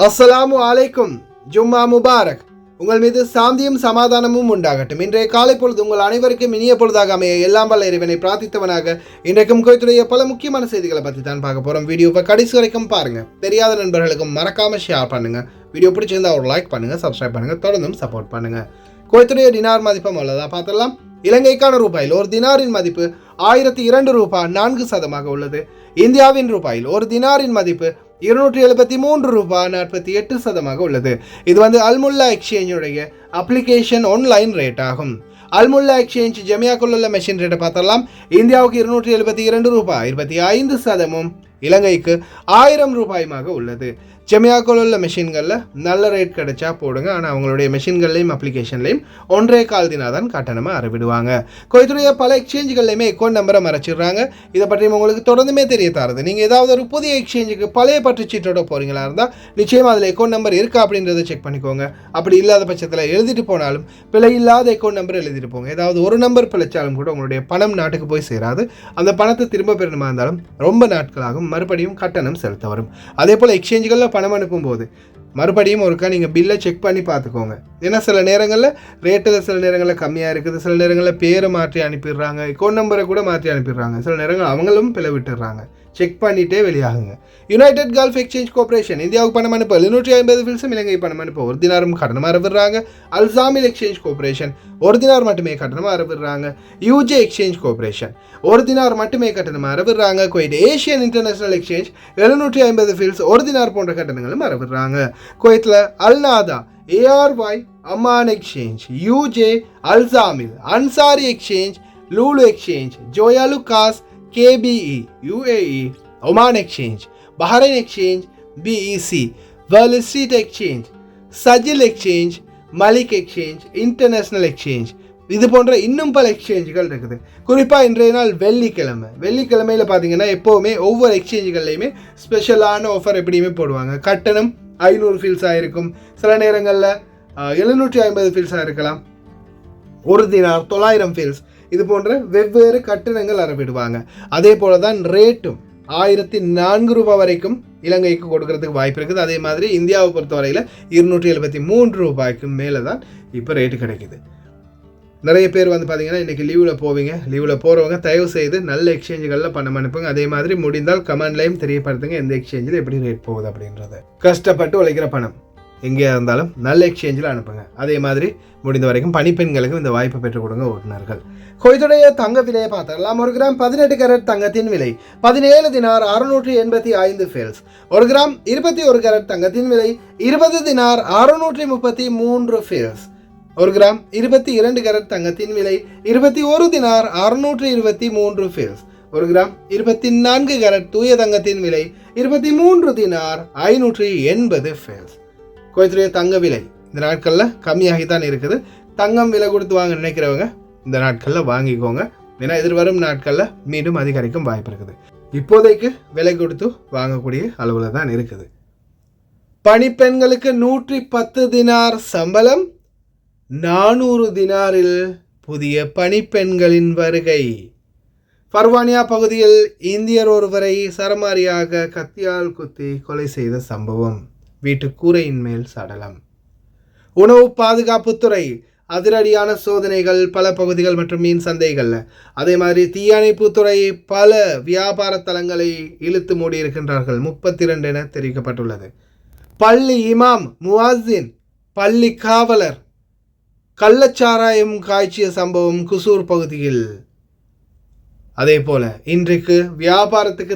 அஸ்ஸலாமு அலைக்கும். ஜும்மா முபாரக். உங்கள் மீது சாந்தியும் சமாதானமும் உண்டாகட்டும். இன்றைய காலை பொழுது உங்கள் அனைவருக்கும் இனிய பொழுதாக அமைய எல்லாம் வல்ல இறைவனை பிரார்த்தித்தவனாக இன்றைக்கும் குவைத்துடைய பல முக்கியமான செய்திகளை பற்றி தான் பார்க்க போகிறோம். வீடியோவை கடைசி வரைக்கும் பாருங்கள். தெரியாத நண்பர்களுக்கும் மறக்காமல் ஷேர் பண்ணுங்கள். வீடியோ பிடிச்சிருந்தா ஒரு லைக் பண்ணுங்கள், சப்ஸ்கிரைப் பண்ணுங்கள், தொடர்ந்தும் சப்போர்ட் பண்ணுங்கள். குவைத்துடைய டினார் மதிப்பம் அவ்வளோதான் பார்த்துடலாம். இலங்கைக்கான ரூபாயில் ஒரு தினாரின் மதிப்பு 1002 ரூபாய் 4% உள்ளது. இந்தியாவின் ரூபாயில் ஒரு தினாரின் மதிப்பு 273 ரூபாய் 48% உள்ளது. இது அல்முல்லா எக்ஸ்சேஞ்சுடைய அப்ளிகேஷன் ஆன்லைன் ரேட் ஆகும். அல்முல்லா எக்ஸ்சேஞ்ச் ஜமியாக்குள்ள உள்ள மெஷின் ரேட்டை பார்த்தலாம். இந்தியாவுக்கு 272 ரூபாய் 25%, இலங்கைக்கு 1000 ரூபாயுமாக உள்ளது. ஜமியாக்குள்ள உள்ள மெஷின்களில் நல்ல ரேட் கிடைச்சா போடுங்க. ஆனால் அவங்களுடைய மெஷின்கள்லையும் அப்ளிகேஷன்லையும் 1.25 தினா தான் கட்டணமாக அறவிடுவாங்க. குவைத்துடைய பல எக்ஸ்சேஞ்சுகள்லையுமே அக்கௌண்ட் நம்பரை மறைச்சிடுறாங்க. இதை பற்றி உங்களுக்கு தொடர்ந்துமே தெரிய தருது. நீங்கள் ஏதாவது ஒரு புதிய எக்ஸ்சேஞ்சுக்கு பழைய பற்றுச்சீட்டோட போகிறீங்களா இருந்தால் நிச்சயமாக அதில் அக்கௌண்ட் நம்பர் இருக்கா அப்படின்றத செக் பண்ணிக்கோங்க. அப்படி இல்லாத பட்சத்தில் எழுதிட்டு போனாலும் பிழை இல்லாத அக்கௌண்ட் நம்பர் எழுதிட்டு போங்க. ஏதாவது ஒரு நம்பர் பிழைச்சாலும் கூட உங்களுடைய பணம் நாட்டுக்கு போய் சேராது. அந்த பணத்தை திரும்ப பெறணுமா இருந்தாலும் ரொம்ப நாட்களாகும். மறுபடியும் கட்டணம் செலுத்த வரும். அதே போல் எக்ஸ்சேஞ்சுகளில் பணம் அனுப்பும்போது மறுபடியும் ஒருக்கா நீங்கள் பில்லை செக் பண்ணி பார்த்துக்கோங்க. ஏன்னா சில நேரங்களில் ரேட்டில் சில நேரங்களில் கம்மியாக இருக்குது, சில நேரங்களில் பேரை மாற்றி அனுப்பிடுறாங்க, அக்கௌண்ட் நம்பரை கூட மாற்றி அனுப்பிடுறாங்க, சில நேரங்கள் அவங்களும் பிழை விட்டுடுறாங்க. செக் பண்ணிகிட்டே வெளியாகுங்க. யுனைடெட் கல்ஃப் எக்ஸ்சேஞ்ச் கார்பரேஷன் இந்தியாவுக்கு பணம் அனுப்ப 750 ஃபில்ஸும், இலங்கை பணம் அனுப்ப ஒரு தினாரும் கட்டணமாக அறவிடுறாங்க. அல்சாமில் எக்ஸ்சேஞ்ச் கார்பரேஷன் ஒரு தினார் மட்டுமே கட்டணமாக அறவிடுறாங்க. யூஜே எக்ஸ்சேஞ்ச் கார்பரேஷன் ஒரு தினார் மட்டுமே கட்டணமாக அறவிடுறாங்க. Kuwait Asian international exchange 750 fils ஒரு தினார் போன்ற கட்டணங்களும் அறவிடுறாங்க. குவைத்தில் அல்நாதா, ஏஆர்ஒய், அமான் எக்ஸ்சேஞ்ச், யூஜே, அல்சாமில், Ansari exchange, Lulu exchange, Joyalukkas, KBE, UAE, Oman Exchange, Bahrain Exchange, BEC, Wall Street Exchange, Sajil Exchange, Malik Exchange, International Exchange, இது போன்ற இன்னும் பல எக்ஸ்சேஞ்சுகள் இருக்குது. குறிப்பாக இன்றைய நாள் வெள்ளிக்கிழமையில் பார்த்தீங்கன்னா எப்போவுமே ஒவ்வொரு எக்ஸ்சேஞ்சுகள்லையுமே ஸ்பெஷலான ஆஃபர் எப்படியுமே போடுவாங்க. கட்டணம் 500 ஃபீல்ஸாக இருக்கும், சில நேரங்களில் 750 ஃபீல்ஸாக இருக்கலாம், ஒரு தினார் 900 ஃபீல்ஸ், இது போன்ற வெவ்வேறு கட்டணங்கள் அறவிடுவாங்க. அதே போல தான் ரேட்டும் 1004 ரூபாய் வரைக்கும் இலங்கைக்கு கொடுக்கறதுக்கு வாய்ப்பு இருக்குது. அதே மாதிரி இந்தியாவை பொறுத்தவரையில் 273 ரூபாய்க்கு மேலே தான் இப்போ ரேட்டு கிடைக்குது. நிறைய பேர் பார்த்தீங்கன்னா இன்றைக்கி லீவில் போவீங்க. லீவில் போகிறவங்க தயவு செய்து நல்ல எக்ஸ்சேஞ்சுகளில் பணம் அனுப்புங்க. அதே மாதிரி முடிந்தால் கமெண்ட்லையும் தெரியப்படுத்துங்க எந்த எக்ஸ்சேஞ்சில் எப்படி ரேட் போகுது அப்படின்றத. கஷ்டப்பட்டு உழைக்கிற பணம் எங்கேயா இருந்தாலும் நல்ல எக்ஸ்சேஞ்சில் அனுப்புங்க. அதே மாதிரி முடிந்த வரைக்கும் பணிப்பெண்களுக்கும் இந்த வாய்ப்பு பெற்றுக் கொடுங்க ஓட்டுநர்கள். குவைத்துடைய தங்க விலையை பார்த்தரலாம். ஒரு கிராம் 18 கேரட் தங்கத்தின் விலை 17 தினார் 685 ஃபேல்ஸ். ஒரு கிராம் 21 கேரட் தங்கத்தின் விலை 20 தினார் 633 ஃபேல்ஸ். ஒரு கிராம் 22 கேரட் தங்கத்தின் விலை 21 தினார் 623 ஃபேல்ஸ். ஒரு கிராம் 24 கேரட் தூய தங்கத்தின் விலை 23 தினார் 580 ஃபேல்ஸ். குவைத்துடைய தங்க விலை இந்த நாட்களில் கம்மியாகித்தான் இருக்குது. தங்கம் விலை கொடுத்து வாங்க நினைக்கிறவங்க இந்த நாட்களில் வாங்கிக்கோங்க. ஏன்னா எதிர்வரும் நாட்களில் மீண்டும் அதிகரிக்கும் வாய்ப்பு இருக்குது. இப்போதைக்கு விலை கொடுத்து வாங்கக்கூடிய அளவில் தான் இருக்குது. பணிப்பெண்களுக்கு 110 தினார் சம்பளம், 400 தினாரில் புதிய பணிப்பெண்களின் வருகை. பர்வானியா பகுதியில் இந்தியர் ஒருவரை சரமாரியாக கத்தியால் குத்தி கொலை செய்த சம்பவம். வீட்டு கூரையின் மேல் சடலம். உணவு பாதுகாப்புத்துறை அதிரடியான சோதனைகள் பல பகுதிகள் மற்றும் மீன் சந்தைகளில். அதே மாதிரி தீயணைப்புத்துறை பல வியாபார தலங்களை இழுத்து மூடி இருக்கின்றார்கள். 32 என தெரிவிக்கப்பட்டுள்ளது. பள்ளி இமாம், முவாசின், பள்ளி காவலர் கள்ளச்சாராயம் காய்ச்சிய சம்பவம் குசூர் பகுதியில். அதே போல இன்றைக்கு வியாபாரத்துக்கு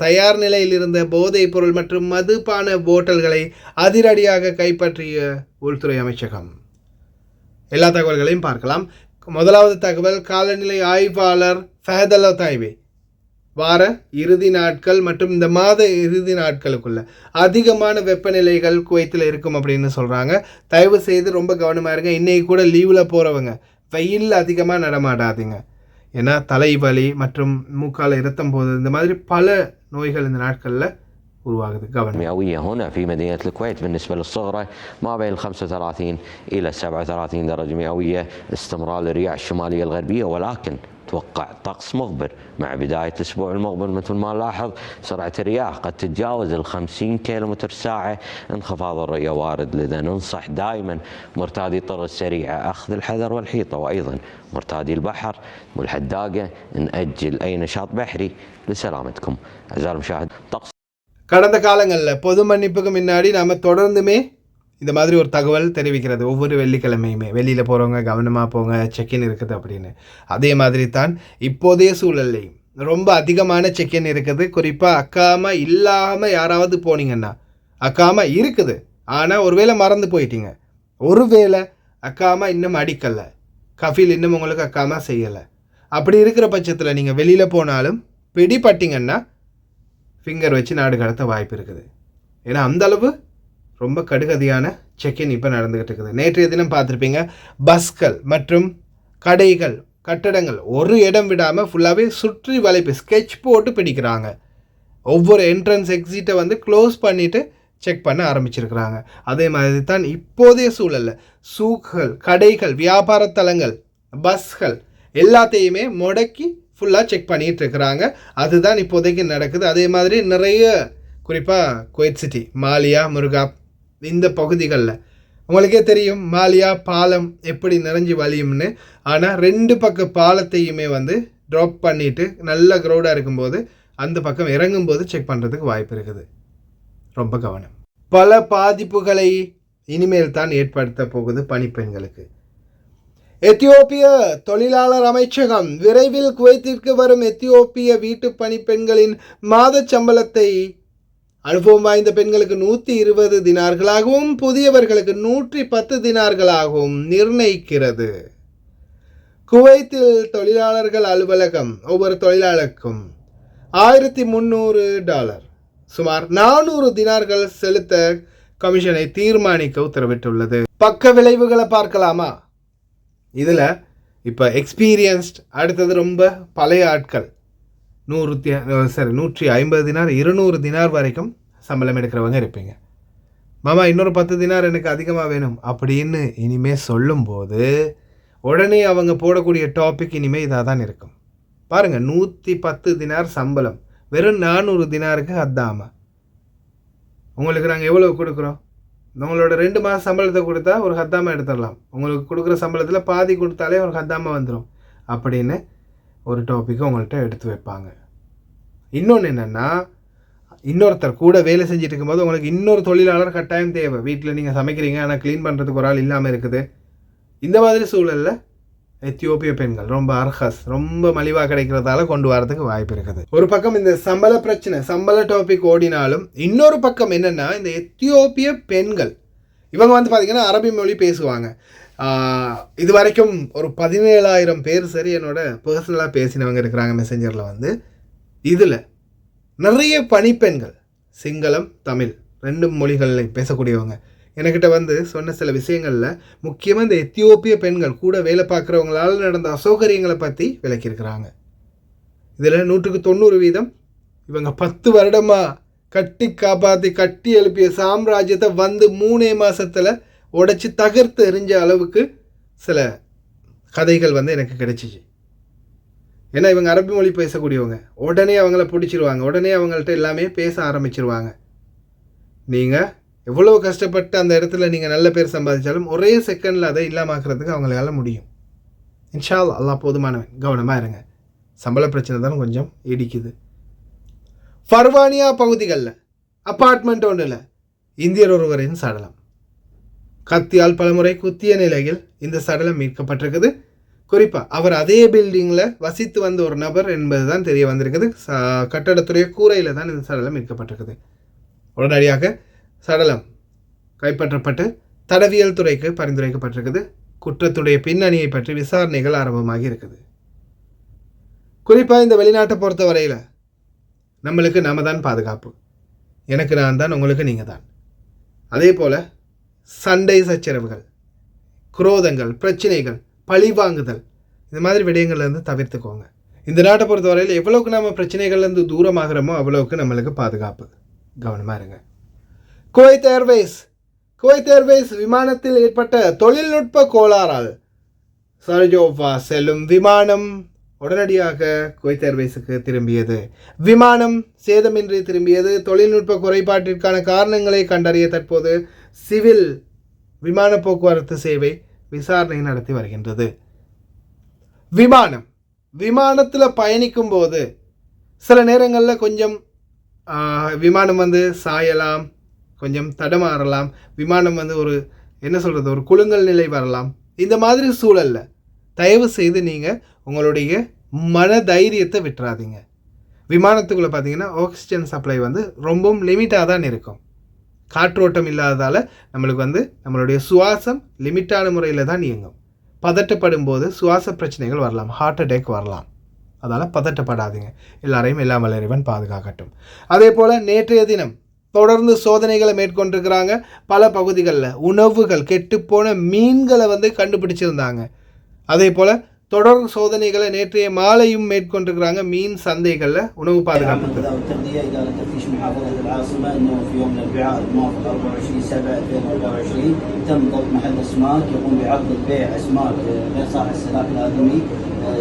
தயார் நிலையில் இருந்த போதைப் பொருள் மற்றும் மதுபான போட்டல்களை அதிரடியாக கைப்பற்றிய உள்துறை அமைச்சகம். எல்லா தகவல்களையும் பார்க்கலாம். முதலாவது தகவல், காலநிலை ஆய்வாளர் ஃபஹத் அல் தாய்வே வார இறுதி நாட்கள் மற்றும் இந்த மாத இறுதி நாட்களுக்குள்ள அதிகமான வெப்பநிலைகள் குவைத்தில் இருக்கும் அப்படின்னு சொல்கிறாங்க. தயவு செய்து ரொம்ப கவனமாக இருங்க. இன்றைக்கி கூட லீவில் போகிறவங்க வெயில் அதிகமாக நடமாடாதீங்க. ஏன்னா தலைவலி மற்றும் மூக்கால் இரத்தம் போது இந்த மாதிரி பல நோய்கள் இந்த நாட்களில் உருவாகுது. கவனம். مئوية هنا في مدينة الكويت بالنسبة للصغرى ما بين 35 إلى 37 درجة مئوية، استمرار الرياح الشمالية الغربية، ولكن توقع طقس مغبر مع بداية الأسبوع المقبل مثل ما نلاحظ سرعة الرياح قد تتجاوز 50 كيلومتر ساعة. انخفاض الرؤية وارد، لذا ننصح دائما مرتادي الطرق السريعة أخذ الحذر والحيطة، وأيضا مرتادي البحر والحداقة نأجل أي نشاط بحري لسلامتكم. أعزائي المشاهد، طقس கடந்த காலங்களில் பொது மன்னிப்புக்கு முன்னாடி நாம் தொடர்ந்துமே இந்த மாதிரி ஒரு தகவல் தெரிவிக்கிறது. ஒவ்வொரு வெள்ளிக்கிழமையுமே வெளியில் போகிறவங்க கவனமாக போங்க, செக்இன் இருக்குது அப்படின்னு. அதே மாதிரி தான் இப்போதைய சூழல்லையும் ரொம்ப அதிகமான செக்இன் இருக்குது. குறிப்பாக அக்காமா இல்லாமல் யாராவது போனீங்கன்னா, அக்காமா இருக்குது ஆனால் ஒருவேளை மறந்து போயிட்டீங்க, ஒருவேளை அக்காமா இன்னும் அடிக்கலை, கஃபீல் இன்னும் உங்களுக்கு அக்காமா செய்யலை, அப்படி இருக்கிற பட்சத்தில் நீங்கள் வெளியில் போனாலும் பிடிப்பட்டீங்கன்னா ஃபிங்கர் வச்சு நாடு கடத்த வாய்ப்பு இருக்குது. ஏன்னா அந்தளவு ரொம்ப கடுகதியான செக்இன் இப்போ நடந்துக்கிட்டு இருக்குது. நேற்றைய தினம் பார்த்துருப்பீங்க, பஸ்கள் மற்றும் கடைகள், கட்டடங்கள் ஒரு இடம் விடாமல் ஃபுல்லாகவே சுற்றி வளைப்பு ஸ்கெட்ச் போட்டு பிடிக்கிறாங்க. ஒவ்வொரு என்ட்ரன்ஸ் எக்ஸிட்டை வந்து க்ளோஸ் பண்ணிவிட்டு செக் பண்ண ஆரம்பிச்சிருக்கிறாங்க. அதே மாதிரி தான் இப்போதைய சூழலில் சூக்குகள், கடைகள், வியாபார தலங்கள், பஸ்கள் எல்லாத்தையுமே முடக்கி ஃபுல்லாக செக் பண்ணிகிட்டு இருக்கிறாங்க. அதுதான் இப்போதைக்கு நடக்குது. அதே மாதிரி நிறைய குறிப்பாக குவைத் சிட்டி, மாலியா, முருகாப் இந்த பகுதிகளில் உங்களுக்கே தெரியும் மாலியா பாலம் எப்படி நிறைஞ்சி வலியும்னு. ஆனால் 2 பக்க பாலத்தையுமே வந்து ட்ராப் பண்ணிவிட்டு நல்ல க்ரௌடாக இருக்கும்போது அந்த பக்கம் இறங்கும்போது செக் பண்ணுறதுக்கு வாய்ப்பு இருக்குது. ரொம்ப கவனம். பல பாதிப்புகளை இனிமேல் தான் ஏற்படுத்த போகுது பணிப்பெண்களுக்கு. எத்தியோப்பிய தொழிலாளர் அமைச்சகம் விரைவில் குவைத்திற்கு வரும் எத்தியோப்பிய வீட்டு பணிப்பெண்களின் மாத சம்பளத்தை அனுபவம் வாய்ந்த பெண்களுக்கு 120 தினார்களாகவும் புதியவர்களுக்கு 110 தினார்களாகவும் நிர்ணயிக்கிறது. குவைத்தில் தொழிலாளர்கள் அலுவலகம் ஒவ்வொரு தொழிலாளருக்கும் $1300 சுமார் 400 தினார்கள் செலுத்த கமிஷனை தீர்மானிக்க உத்தரவிட்டுள்ளது. பக்க விளைவுகளை பார்க்கலாமா? இதில் இப்போ எக்ஸ்பீரியன்ஸ்ட், அடுத்தது ரொம்ப பழைய ஆட்கள் 150 தினார் 200 தினார் வரைக்கும் சம்பளம் எடுக்கிறவங்க இருப்பீங்க. மாமா இன்னொரு 10 தினார் எனக்கு அதிகமாக வேணும் அப்படின்னு இனிமேல் சொல்லும்போது உடனே அவங்க போடக்கூடிய டாபிக் இனிமேல் இதாக தான் இருக்கும். பாருங்கள், 110 தினார் சம்பளம், வெறும் 400 தினாருக்கு அத்தாமா. உங்களுக்கு நாங்கள் எவ்வளோ கொடுக்குறோம்? உங்களோட 2 மாத சம்பளத்தை கொடுத்தா ஒரு ஹத்தாமா எடுத்துடலாம். உங்களுக்கு கொடுக்குற சம்பளத்தில் பாதி கொடுத்தாலே ஒரு ஹத்தாமா வந்துடும் அப்படின்னு ஒரு டாப்பிக்கை உங்கள்கிட்ட எடுத்து வைப்பாங்க. இன்னொன்று என்னென்னா, இன்னொருத்தர் கூட வேலை செஞ்சுட்டு இருக்கும்போது உங்களுக்கு இன்னொரு தொழிலாளர் கட்டாயம் தேவை. வீட்டில் நீங்கள் சமைக்கிறீங்க ஆனால் க்ளீன் பண்ணுறதுக்கு ஒரு ஆள் இல்லாமல் இருக்குது. இந்த மாதிரி சூழலில் எத்தியோப்பிய பெண்கள் ரொம்ப அர்ஹஸ், ரொம்ப மலிவாக கிடைக்கிறதால கொண்டு வரதுக்கு வாய்ப்பு இருக்குது. ஒரு பக்கம் இந்த சம்பள பிரச்சனை, சம்பள டாபிக் ஓடினாலும் இன்னொரு பக்கம் என்னென்னா, இந்த எத்தியோப்பிய பெண்கள் இவங்க வந்து பார்த்திங்கன்னா அரபி மொழி பேசுவாங்க. இது வரைக்கும் ஒரு 17,000 பேர் சரி என்னோட பர்சனலாக பேசினவங்க இருக்கிறாங்க மெசஞ்சரில் வந்து. இதில் நிறைய பணிப்பெண்கள் சிங்களம், தமிழ் 2 மொழிகளில் பேசக்கூடியவங்க என்கிட்ட வந்து சொன்ன சில விஷயங்களில் முக்கியமாக இந்த எத்தியோப்பிய பெண்கள் கூட வேலை பார்க்குறவங்களால் நடந்த அசௌகரியங்களை பற்றி விளக்கியிருக்கிறாங்க. இதில் 190% இவங்க 10 வருடமாக கட்டி காப்பாற்றி கட்டி எழுப்பிய சாம்ராஜ்யத்தை வந்து 3 மாதத்தில் உடைச்சி தகர்த்து எறிஞ்ச அளவுக்கு சில கதைகள் வந்து எனக்கு கிடைச்சிச்சு. ஏன்னா இவங்க அரபி மொழி பேசக்கூடியவங்க, உடனே அவங்கள பிடிச்சிருவாங்க, உடனே அவங்கள்ட்ட எல்லாமே பேச ஆரம்பிச்சிருவாங்க. நீங்கள் எவ்வளோ கஷ்டப்பட்டு அந்த இடத்துல நீங்கள் நல்ல பேர் சம்பாதிச்சாலும் ஒரே செகண்டில் அதை இல்லாமாக்குறதுக்கு அவங்களால முடியும். இன்ஷா அல்லாஹ் போதுமானவன். கவனமாக இருங்க. சம்பள பிரச்சனை தான் கொஞ்சம் இடிக்குது. ஃபர்வானியா பகுதிகளில் அப்பார்ட்மெண்ட் ஒன்றில் இந்தியர் ஒருவரின் சடலம் கத்தியால் பலமுறை குத்திய நிலையில் இந்த சடலம் மீட்கப்பட்டிருக்குது. குறிப்பாக அவர் அதே பில்டிங்கில் வசித்து வந்த ஒரு நபர் என்பது தான் தெரிய வந்திருக்குது. கட்டடத்துடைய கூரையில் தான் இந்த சடலம் மீட்கப்பட்டிருக்குது. உடனடியாக சடலம் கைப்பற்றப்பட்டு தடவியல் துறைக்கு பரிந்துரைக்கப்பட்டிருக்குது. குற்றத்துடைய பின்னணியை பற்றி விசாரணைகள் ஆரம்பமாகி இருக்குது. குறிப்பாக இந்த வெளிநாட்டை பொறுத்த வரையில் நம்மளுக்கு நாம தான் பாதுகாப்பு. எனக்கு நான் தான், உங்களுக்கு நீங்கள் தான். அதே போல் சண்டை சச்சரவுகள், குரோதங்கள், பிரச்சனைகள், பழிவாங்குதல், இந்த மாதிரி விடயங்கள்லேருந்து தவிர்த்துக்கோங்க. இந்த நாட்டை பொறுத்த வரையில் எவ்வளோக்கு நம்ம பிரச்சனைகள்லேருந்து தூரமாகிறோமோ அவ்வளோக்கு நம்மளுக்கு பாதுகாப்பு. கவனமாக இருங்க. குவைத் ஏர்வேஸ் விமானத்தில் ஏற்பட்ட தொழில்நுட்ப கோளாறால் சர்ஜோவா செல்லும் விமானம் உடனடியாக குவைத் ஏர்வேஸுக்கு திரும்பியது. விமானம் சேதமின்றி திரும்பியது. தொழில்நுட்ப குறைபாட்டிற்கான காரணங்களை கண்டறிய தற்போது சிவில் விமான போக்குவரத்து சேவை விசாரணை நடத்தி வருகின்றது. விமானத்தில் பயணிக்கும் போது சில நேரங்களில் கொஞ்சம் விமானம் சாயலாம், கொஞ்சம் தடமாறலாம், விமானம் ஒரு ஒரு குலுங்கல் நிலை வரலாம். இந்த மாதிரி சூழலில் தயவு செய்து நீங்கள் உங்களுடைய மன தைரியத்தை விட்டுறாதீங்க. விமானத்துக்குள்ளே பார்த்தீங்கன்னா ஆக்சிஜன் சப்ளை ரொம்பவும் லிமிட்டாக தான் இருக்கும். காற்றோட்டம் இல்லாததால் நம்மளுக்கு நம்மளுடைய சுவாசம் லிமிட்டான முறையில் தான் இயங்கும். பதட்டப்படும் போது சுவாச பிரச்சனைகள் வரலாம், ஹார்ட் அட்டாக் வரலாம். அதனால் பதட்டப்படாதீங்க. எல்லாரையும் எல்லாம் வல்ல இறைவன் பாதுகாக்கட்டும். அதே போல் நேற்றைய தினம் தொடர்ந்து சோதனைகளை மேற்கொண்டிருக்கிறாங்க. பல பகுதிகளில் உணவுகள் கெட்டுப்போன மீன்களை கண்டுபிடிச்சிருந்தாங்க. அதே போல் தொடர் சோதனைகளை நேற்றைய மாலையும் மேற்கொண்டிருக்கிறாங்க மீன் சந்தைகளில் உணவு பாதுகாப்பு.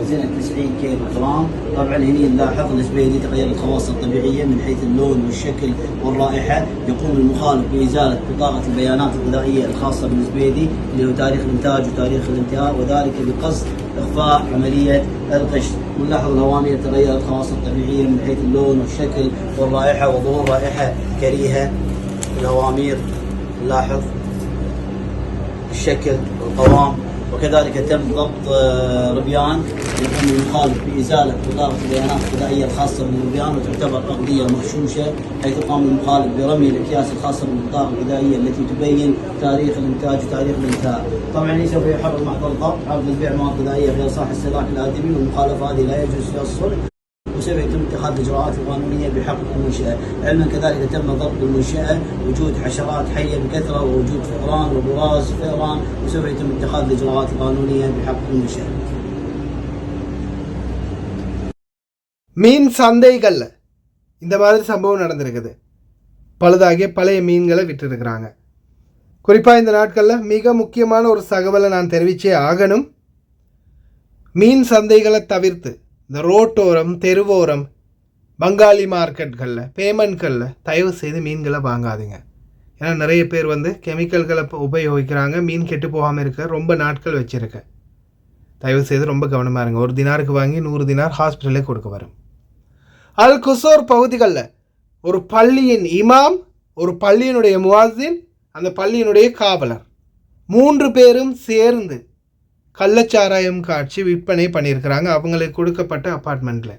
زنة 90 كيلو جرام. طبعا هنا نلاحظ الزبيدي تغير الخواص الطبيعية من حيث اللون والشكل والرائحة. يقوم المخالف بإزالة بطاقة البيانات الغذائية الخاصة بالزبيدي اللي هو تاريخ الإنتاج وتاريخ الانتهاء، وذلك بقصد إخفاء عملية الغش. نلاحظ الأوامر تغير الخواص الطبيعية من حيث اللون والشكل والرائحة وظهور رائحة كريهة. الأوامر نلاحظ الشكل والقوام. وكذلك تم ضبط ربيان يقوم المخالف بإزالة بطاقة البيانات الغذائية الخاصة بالربيان، وتعتبر أغذية مغشوشة، حيث قام المخالف برمي الأكياس الخاصة بالبطاقة الغذائية التي تبين تاريخ الإنتاج وتاريخ الانتهاء. طبعا سوف يحرر محضر الضبط عرض البيع مواد غذائية غير صالحة للاستهلاك الآدمي، والمخالفة هذه لا يجوز فيها الصلح، وسوف يتم اتخاذ الإجراءات القانونية بحق المنشأة. علما كذلك تم ضبط المنشأة وجود حشرات حية بكثرة ووجود فئران وبراز فئران، وسوف يتم اتخاذ الإجراءات القانونية بحق المنشأة. மீன் சந்தைகளில் இந்த மாதிரி சம்பவம் நடந்திருக்குது. பழுதாகிய பழைய மீன்களை விட்டுருக்குறாங்க. குறிப்பாக இந்த நாட்களில் மிக முக்கியமான ஒரு தகவலை நான் தெரிவித்தே ஆகணும். மீன் சந்தைகளை தவிர்த்து இந்த ரோட்டோரம், தெருவோரம், பங்காளி மார்க்கெட்களில், பேமெண்ட்களில் தயவு செய்து மீன்களை வாங்காதீங்க. ஏன்னா நிறைய பேர் கெமிக்கல்களை உபயோகிக்கிறாங்க. மீன் கெட்டு போகாமல் இருக்க ரொம்ப நாட்கள் வச்சுருக்க. தயவு செய்து ரொம்ப கவனமாக இருங்க. ஒரு தினாருக்கு வாங்கி 100 தினார் ஹாஸ்பிட்டலே கொடுக்க வரும். அல் குசோர் பகுதிகளில் ஒரு பள்ளியின் இமாம், ஒரு பள்ளியினுடைய முவாசின், அந்த பள்ளியினுடைய காவலர் 3 பேரும் சேர்ந்து கள்ளச்சாராயம் காட்சி விற்பனை பண்ணியிருக்கிறாங்க அவங்களுக்கு கொடுக்கப்பட்ட அப்பார்ட்மெண்ட்டில்.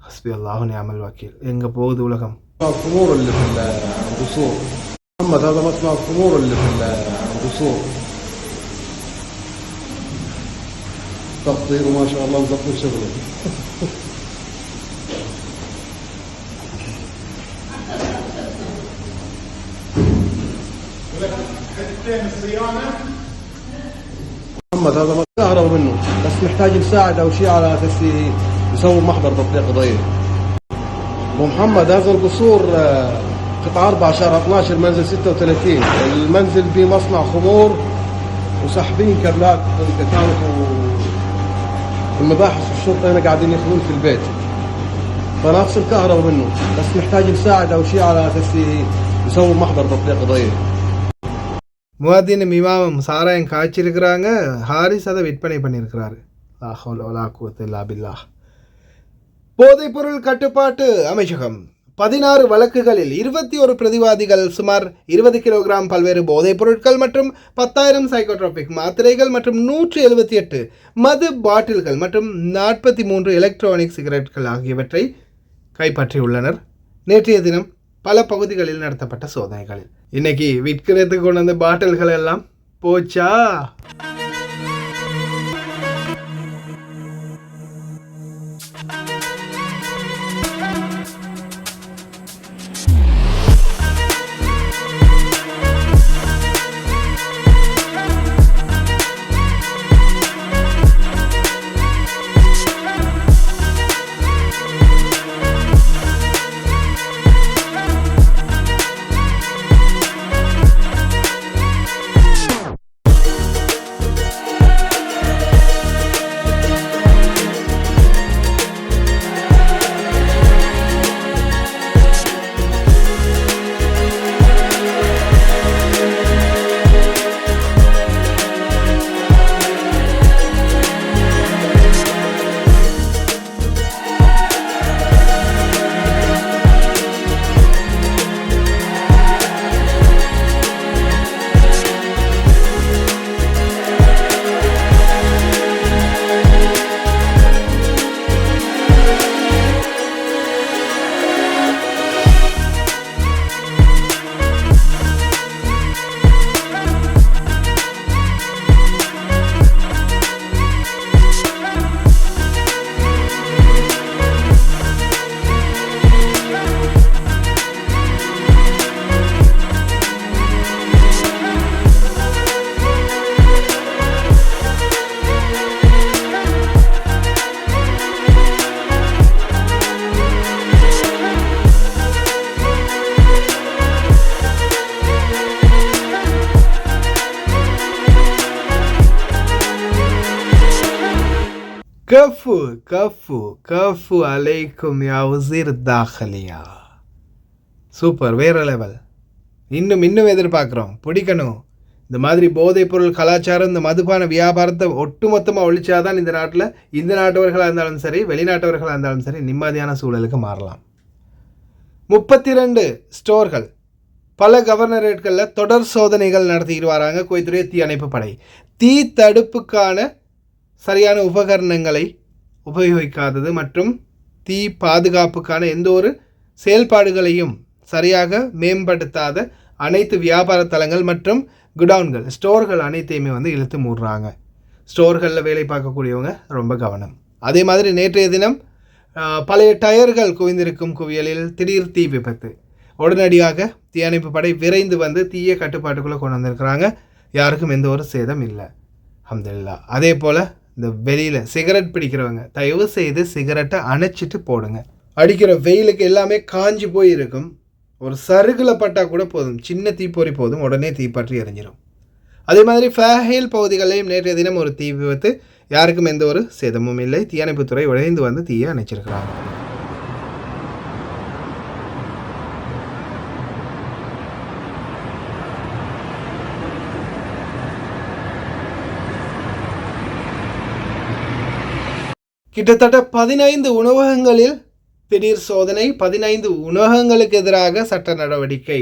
ஹஸ்பி அல்லாஹ் நிஅமல் வக்கீல். எங்கே போகுது உலகம். الخمور اللي في القصور محمد، هذا مصنع الخمور اللي في القصور تقطير وما شاء الله مظبط شغله. محمد هذا كهرب منه، بس محتاج مساعدة أو شيء على أساس يسوي محضر تطبيق قضية. أبو محمد هذا القصور قطعة 4 شهر 12 منزل 36. المنزل به مصنع خمور وساحبين كابلات كانت والمباحث والشرطة هنا قاعدين ياخذون في البيت، فنفس الكهرباء منه، بس محتاج مساعدة أو شيء على أساس يسوي محضر تطبيق قضية. முவாதின் இமாமும் சாராயம் காய்ச்சிருக்கிறாங்க. ஹாரிஸ் அதை விற்பனை பண்ணியிருக்கிறாரு. போதைப்பொருள் கட்டுப்பாட்டு அமைச்சகம் 16 வழக்குகளில் 21 பிரதிவாதிகள் சுமார் 20 கிலோகிராம் பல்வேறு போதைப் பொருட்கள் மற்றும் 10,000 சைக்கோட்ரோபிக் மாத்திரைகள் மற்றும் 178 மது பாட்டில்கள் மற்றும் 43 எலக்ட்ரானிக் சிகரெட்கள் ஆகியவற்றை கைப்பற்றியுள்ளனர். நேற்றைய தினம் பல பகுதிகளில் நடத்தப்பட்ட சோதனைகளில் இன்னைக்கு விற்கிறதுக்கு கொண்டு வந்த பாட்டில்கள் எல்லாம் போச்சா? கஃபு கஃபு கஃபு அலைக்கும் யா வஸீர் தாஹலியா. சூப்பர், வேற லெவல். இன்னும் எதிர்பார்க்குறோம், பிடிக்கணும். இந்த மாதிரி போதைப்பொருள் கலாச்சாரம், இந்த மதுபான வியாபாரத்தை ஒட்டுமொத்தமாக ஒழிச்சாதான் இந்த நாட்டில் இந்த நாட்டவர்களாக இருந்தாலும் சரி, வெளிநாட்டவர்களாக இருந்தாலும் சரி, நிம்மதியான சூழலுக்கு மாறலாம். 32 ஸ்டோர்கள், பல கவர்னரேட்களில் தொடர் சோதனைகள் நடத்திட்டு வராங்க குவைத்துடைய தீயணைப்பு படை. தீ தடுப்புக்கான சரியான உபகரணங்களை உபயோகிக்காதது மற்றும் தீ பாதுகாப்புக்கான எந்த ஒரு செயல்பாடுகளையும் சரியாக மேம்படுத்தாத அனைத்து வியாபார தலங்கள் மற்றும் குடவுன்கள், ஸ்டோர்கள் அனைத்தையுமே இழுத்து மூடுறாங்க. ஸ்டோர்களில் வேலை பார்க்கக்கூடியவங்க ரொம்ப கவனம். அதே மாதிரி நேற்றைய தினம் பழைய டயர்கள் குவிந்திருக்கும் குவியலில் திடீர் தீ விபத்து. உடனடியாக தீயணைப்பு படை விரைந்து தீய கட்டுப்பாட்டுக்குள்ளே கொண்டு வந்திருக்கிறாங்க. யாருக்கும் எந்த ஒரு சேதம் இல்லை, அல்ஹம்துலில்லாஹ். அதே போல் இந்த வெளியில் சிகரெட் பிடிக்கிறவங்க தயவு செய்து சிகரெட்டை அணைச்சிட்டு போடுங்க. அடிக்கிற வெயிலுக்கு எல்லாமே காஞ்சி போய் இருக்கும். ஒரு சருகில் பட்டால் கூட போதும், சின்ன தீப்பொறி போதும், உடனே தீப்பற்றி எரிஞ்சிடும். அதே மாதிரி ஃபேஹேல் பகுதிகளிலையும் நேற்றைய தினம் ஒரு தீ விபத்து. யாருக்கும் எந்த ஒரு சேதமும் இல்லை. தீயணைப்புத்துறை விரைந்து தீயை அணைச்சிருக்கிறாங்க. கிட்டத்தட்ட 15 உணவகங்களில் திடீர் சோதனை. 15 உணவகங்களுக்கு எதிராக சட்ட நடவடிக்கை.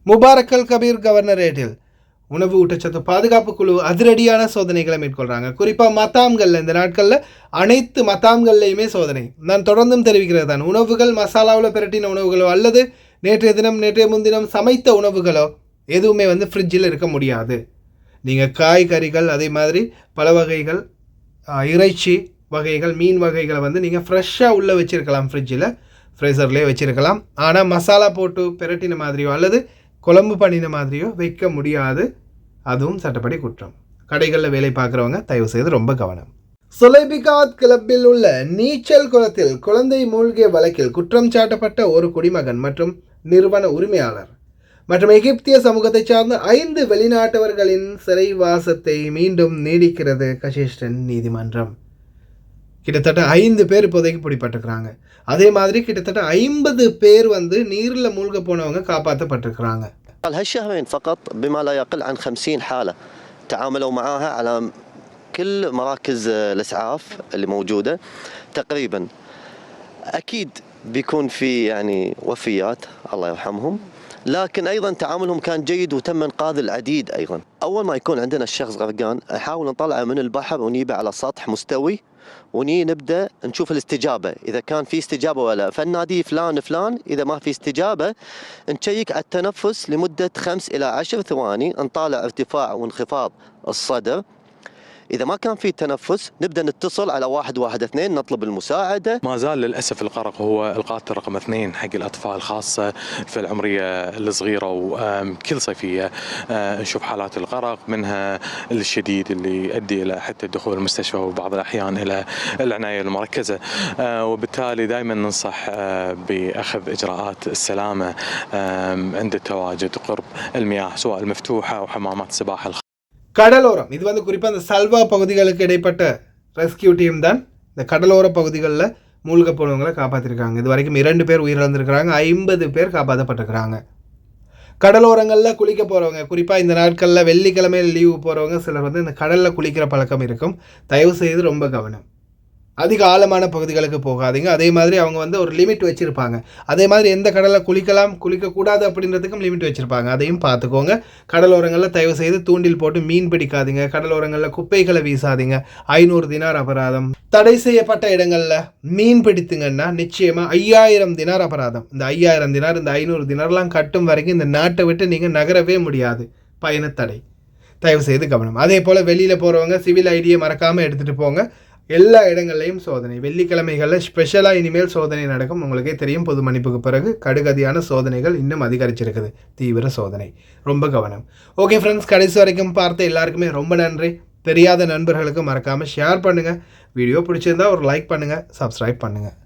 முபாரக்கல் கபீர் கவர்னரேட்டில் உணவு ஊட்டச்சத்து பாதுகாப்பு குழு அதிரடியான சோதனைகளை மேற்கொள்கிறாங்க. குறிப்பாக மத்தாம்களில், இந்த நாட்களில் அனைத்து மத்தாம்கள்லையுமே சோதனை. நான் தொடர்ந்தும் தெரிவிக்கிறது தான், உணவுகள் மசாலாவில் பிரட்டின உணவுகளோ அல்லது நேற்றைய முன்தினம் சமைத்த உணவுகளோ எதுவுமே ஃப்ரிட்ஜில் இருக்க முடியாது. நீங்கள் காய்கறிகள், அதே மாதிரி பல வகைகள், இறைச்சி வகைகள், மீன் வகைகளை நீங்கள் ஃப்ரெஷ்ஷாக உள்ளே வச்சுருக்கலாம், ஃப்ரீசர்லேயே வச்சுருக்கலாம். ஆனால் மசாலா போட்டு பிரட்டின மாதிரியோ அல்லது குழம்பு பண்ணின மாதிரியோ வைக்க முடியாது. அதுவும் சட்டப்படி குற்றம். கடைகளில் வேலை பார்க்குறவங்க தயவு செய்து ரொம்ப கவனம். சொலைபிகாத் கிளப்பில் உள்ள நீச்சல் குளத்தில் குழந்தை மூழ்கிய வழக்கில் குற்றம் சாட்டப்பட்ட ஒரு குடிமகன் மற்றும் நிறுவன உரிமையாளர் மற்றும் எகிப்திய சமூகத்தை சார்ந்த 5 வெளிநாட்டவர்களின் சிறைவாசத்தை மீண்டும் நீடிக்கிறது கஷேஷ்டன் நீதிமன்றம். கிட்டத்தட்ட 5 பேர் இப்போதைக்கு பிடிப்பட்டிருக்கிறாங்க. அதே மாதிரி கிட்டத்தட்ட 50 பேர் நீரில் மூழ்க போனவங்க காப்பாற்றப்பட்டிருக்கிறாங்க. هالشهرين فقط بما لا يقل عن 50 حالة تعاملوا معها على كل مراكز الإسعاف اللي موجودة تقريبا. أكيد بيكون في يعني وفيات الله يرحمهم، لكن أيضا تعاملهم كان جيد وتم إنقاذ العديد. أيضا أول ما يكون عندنا الشخص غرقان نحاول نطلعه من البحر ونجيبه على سطح مستوي نبدأ نشوف الاستجابة، إذا كان في استجابة ولا، فالنادي فلان إذا ما في استجابة نشيك على التنفس لمدة 5 إلى 10 ثواني، نطالع ارتفاع وانخفاض الصدر. إذا ما كان في تنفس نبدأ نتصل على 112 نطلب المساعدة. ما زال للأسف الغرق هو القاتل رقم 2 حق الأطفال، خاصة في العمرية الصغيرة، وكل صيفية نشوف حالات الغرق، منها الشديد اللي يؤدي إلى حتى دخول المستشفى وبعض الأحيان إلى العناية المركزة. وبالتالي دائما ننصح بأخذ إجراءات السلامة عند التواجد قرب المياه سواء المفتوحة أو حمامات السباحة. கடலோரம், இது குறிப்பாக இந்த சல்வா பகுதிகளுக்கு இடைப்பட்ட ரெஸ்கியூ டீம் தான் இந்த கடலோர பகுதிகளில் மூழ்க போனவங்களை காப்பாற்றிருக்காங்க. இது வரைக்கும் 2 பேர் உயிரிழந்திருக்கிறாங்க, 50 பேர் காப்பாற்றப்பட்டிருக்கிறாங்க. கடலோரங்களில் குளிக்க போகிறவங்க, குறிப்பாக இந்த நாட்களில் வெள்ளிக்கிழமையில் லீவு போகிறவங்க சிலர் இந்த கடலில் குளிக்கிற பழக்கம் இருக்கும். தயவு செய்து ரொம்ப கவனம். அதிக ஆழமான பகுதிகளுக்கு போகாதீங்க. அதே மாதிரி அவங்க ஒரு லிமிட் வச்சுருப்பாங்க. அதே மாதிரி எந்த கடலில் குளிக்கலாம் குளிக்கக்கூடாது அப்படின்றதுக்கும் லிமிட் வச்சுருப்பாங்க. அதையும் பார்த்துக்கோங்க. கடலோரங்களில் தயவு செய்து தூண்டில் போட்டு மீன் பிடிக்காதீங்க. கடலோரங்களில் குப்பைகளை வீசாதீங்க. 500 தினார் அபராதம். தடை செய்யப்பட்ட இடங்களில் மீன் பிடித்துங்கன்னா நிச்சயமாக 5000 தினார் அபராதம். இந்த 5000 தினார், இந்த 500 தினார்லாம் கட்டும் வரைக்கும் இந்த நாட்டை விட்டு நீங்கள் நகரவே முடியாது. பயணத்தடை. தயவு செய்து கவனம். அதே போல் வெளியில் போகிறவங்க சிவில் ஐடியை மறக்காமல் எடுத்துகிட்டு போங்க. எல்லா இடங்கள்லையும் சோதனை. வெள்ளிக்கிழமைகளில் ஸ்பெஷலாக இனிமேல் சோதனை நடக்கும். உங்களுக்கே தெரியும், பொது மன்னிப்புக்கு பிறகு கடுகதியான சோதனைகள் இன்னும் அதிகரிச்சிருக்குது. தீவிர சோதனை. ரொம்ப கவனம். ஓகே ஃப்ரெண்ட்ஸ், கடைசி வரைக்கும் பார்த்த எல்லாருக்குமே ரொம்ப நன்றி. தெரியாத நண்பர்களுக்கு மறக்காமல் ஷேர் பண்ணுங்கள். வீடியோ பிடிச்சிருந்தா ஒரு லைக் பண்ணுங்கள், சப்ஸ்கிரைப் பண்ணுங்கள்.